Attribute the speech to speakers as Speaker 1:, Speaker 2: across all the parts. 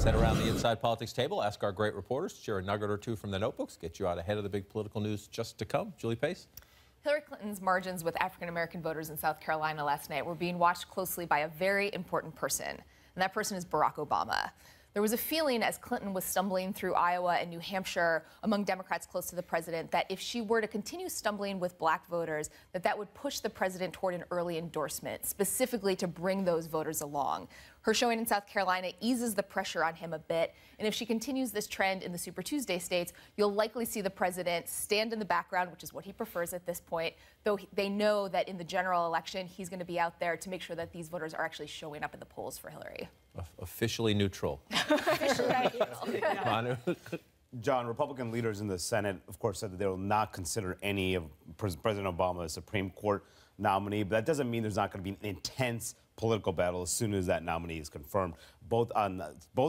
Speaker 1: Set around the Inside Politics table, ask our great reporters, share a nugget or two from the notebooks, get you out ahead of the big political news just to come. Julie Pace.
Speaker 2: Hillary Clinton's margins with African-American voters in South Carolina last night were being watched closely by a very important person, and that person is Barack Obama. There was a feeling as Clinton was stumbling through Iowa and New Hampshire among Democrats close to the president that if she were to continue stumbling with black voters, that would push the president toward an early endorsement, specifically to bring those voters along. Her showing in South Carolina eases the pressure on him a bit, and if she continues this trend in the Super Tuesday states, you'll likely see the president stand in the background, which is what he prefers at this point, though they know that in the general election, he's going to be out there to make sure that these voters are actually showing up in the polls for Hillary.
Speaker 1: Officially neutral.
Speaker 2: Officially neutral.
Speaker 1: Manu?
Speaker 3: John, Republican leaders in the Senate, of course, said that they will not consider any of President Obama a Supreme Court nominee, but that doesn't mean there's not going to be an intense political battle as soon as that nominee is confirmed. Both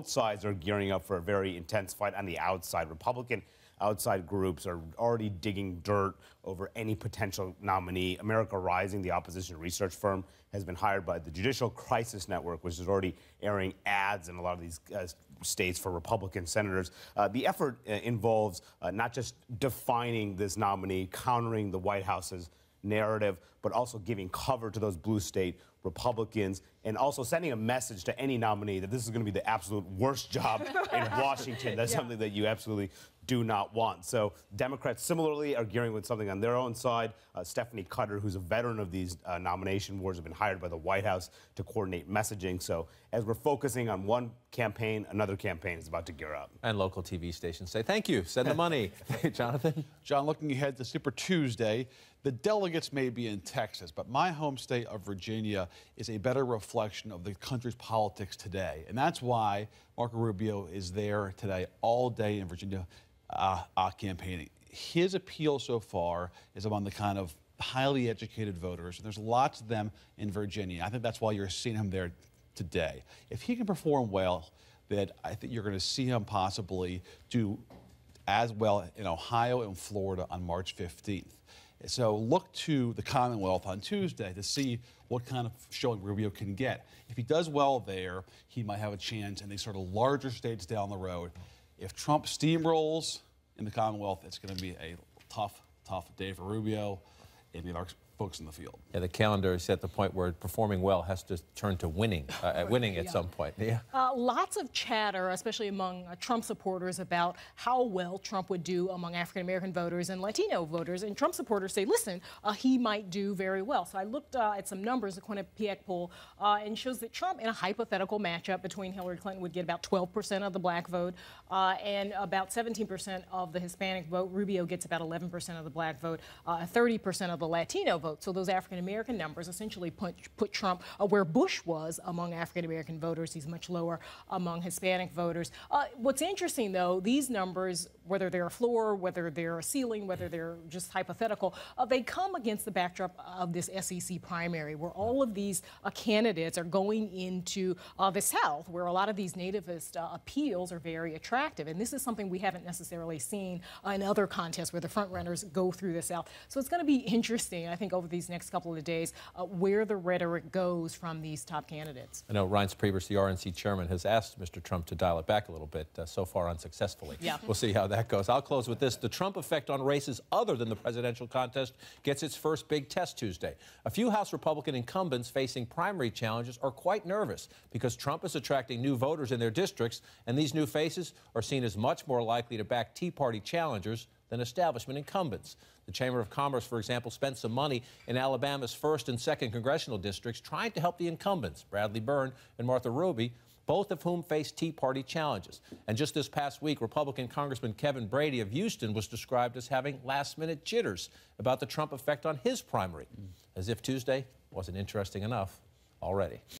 Speaker 3: sides are gearing up for a very intense fight on the outside. Republican outside groups are already digging dirt over any potential nominee. America Rising, the opposition research firm, has been hired by the Judicial Crisis Network, which is already airing ads in a lot of these states for Republican senators. The effort involves not just defining this nominee, countering the White House's narrative, but also giving cover to those blue state Republicans and also sending a message to any nominee that this is going to be the absolute worst job in Washington. That's something that you absolutely do not want. So Democrats similarly are gearing with something on their own side. Stephanie Cutter, who's a veteran of these nomination wars, have been hired by the White House to coordinate messaging. So as we're focusing on one campaign, another campaign is about to gear up.
Speaker 1: And local TV stations say thank you, send the money. Jonathan?
Speaker 4: John, looking ahead to Super Tuesday, the delegates may be in Texas, but my home state of Virginia is a better reflection of the country's politics today. And that's why Marco Rubio is there today, all day in Virginia, campaigning. His appeal so far is among the kind of highly educated voters, and there's lots of them in Virginia. I think that's why you're seeing him there today. If he can perform well, then I think you're going to see him possibly do as well in Ohio and Florida on March 15th. So look to the Commonwealth on Tuesday to see what kind of showing Rubio can get. If he does well there, he might have a chance in these sort of larger states down the road. If Trump steamrolls in the Commonwealth, it's going to be a tough day for Rubio and the folks in the field.
Speaker 1: Yeah, the calendar is at the point where performing well has to turn to winning, at some point. Yeah.
Speaker 5: Lots of chatter, especially among Trump supporters, about how well Trump would do among African-American voters and Latino voters. And Trump supporters say, listen, he might do very well. So I looked at some numbers, the Quinnipiac poll, and shows that Trump, in a hypothetical matchup between Hillary Clinton, would get about 12% of the black vote and about 17% of the Hispanic vote. Rubio gets about 11% of the black vote, 30% of the Latino vote. So those African-American numbers essentially put Trump where Bush was among African-American voters. He's much lower among Hispanic voters. What's interesting, though, these numbers, whether they're a floor, whether they're a ceiling, whether they're just hypothetical, they come against the backdrop of this SEC primary, where all of these candidates are going into the South, where a lot of these nativist appeals are very attractive. And this is something we haven't necessarily seen in other contests where the front runners go through the South. So it's going to be interesting, I think, over these next couple of days, where the rhetoric goes from these top candidates.
Speaker 1: I know Reince Priebus, the RNC chairman, has asked Mr. Trump to dial it back a little bit, so far unsuccessfully.
Speaker 5: Yeah.
Speaker 1: We'll see how that goes. I'll close with this. The Trump effect on races other than the presidential contest gets its first big test Tuesday. A few House Republican incumbents facing primary challenges are quite nervous because Trump is attracting new voters in their districts, and these new faces are seen as much more likely to back Tea Party challengers than establishment incumbents. The Chamber of Commerce, for example, spent some money in Alabama's 1st and 2nd congressional districts trying to help the incumbents, Bradley Byrne and Martha Ruby, both of whom face Tea Party challenges. And just this past week, Republican Congressman Kevin Brady of Houston was described as having last-minute jitters about the Trump effect on his primary, as if Tuesday wasn't interesting enough already.